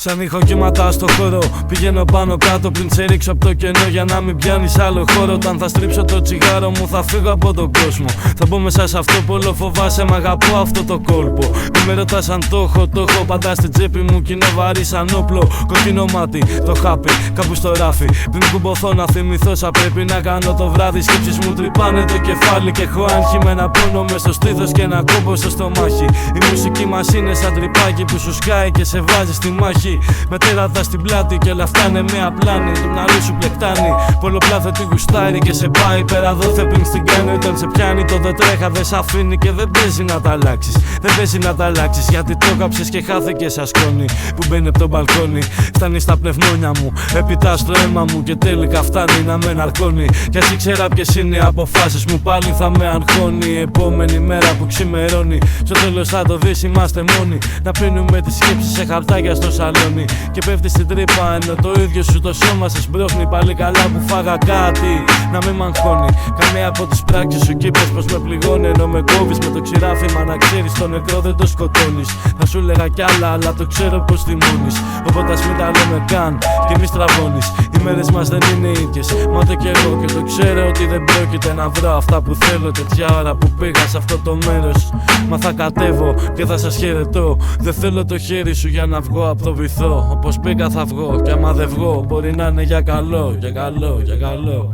Σαν ηχοκύματα στο χώρο, πηγαίνω πάνω κάτω πριν σε ρίξω από το κενό για να μην πιάνεις άλλο χώρο. Όταν θα στρίψω το τσιγάρο μου θα φύγω από τον κόσμο. Θα μπω μέσα σε αυτό που όλο φοβάσαι, μ' αγαπώ αυτό το κόλπο. Μη με ρωτάς αν το έχω πάντα στην τσέπη μου κι είναι βαρύ σαν όπλο. Κοκκινό μάτι, το χάπι, κάπου στο ράφι. Πριν κουμπωθώ να θυμηθώ σαν πρέπει να κάνω το βράδυ. Σκέψεις μου τρυπάνε το κεφάλι και έχω άγχη με ένα πόνο μες στο στήθος και ένα κόμπο στο στομάχι. Η μουσική μας είναι σαν τρυπάκι που σου σκάει και σε βάζει στη μάχη. Με τέρατα στην πλάτη και όλα αυτά είναι μια πλάνη. Το μυαλό σου πλεκτάνει, πολλοπλάθο τη γουστάρει και σε πάει πέρα δόθε πριν στην κάνει. Όταν σε πιάνει το δεν τρέχα δεν σ' αφήνει και δεν παίζει να τα αλλάξεις. Δεν παίζει να τα αλλάξεις γιατί το κάψες και χάθηκε σαν σκόνη που μπαίνει από το μπαλκόνι. Φτάνει στα πνευμόνια μου, επιτά στο αίμα μου και τελικά φτάνει να με ναρκώνει. Κι ας ήξερα ποιες είναι οι αποφάσεις μου πάλι θα με αγχώνει. Η επόμενη μέρα που ξημερώνει, στο τέλος θα το δεις είμαστε μόνοι. Να πίνουμε τις σκέψεις σε χαρτάκια στο σαλόνι και πέφτει στην τρύπα ενώ το ίδιο σου το σώμα σε σπρώχνει. Πάλι καλά που φάγα κάτι να μην μ' αγχώνει. Καμία από τις πράξεις σου κι είπες πως με πληγώνει. Ενώ με κόβεις με το ξηράφημα να ξέρεις το νεκρό δεν το σκοτώνεις. Θα σου λέγα κι άλλα αλλά το ξέρω πως θυμώνεις. Οπότε ας μην τα λέμε καν και μη στραβώνεις. Οι μέρες μας δεν είναι ίδιες, μα ούτε κι εγώ και το ξέρω ότι δεν πρόκειται να βρω αυτά που θέλω τέτοια ώρα που πήγα σε αυτό το μέρος. Μα θα κατέβω και θα σας χαιρετώ. Δεν θέλω το χέρι σου για να βγω από το βυθό. Όπως πήγα θα βγω κι άμα δεν βγω μπορεί να είναι για καλό, για καλό, για καλό,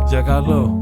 για καλό.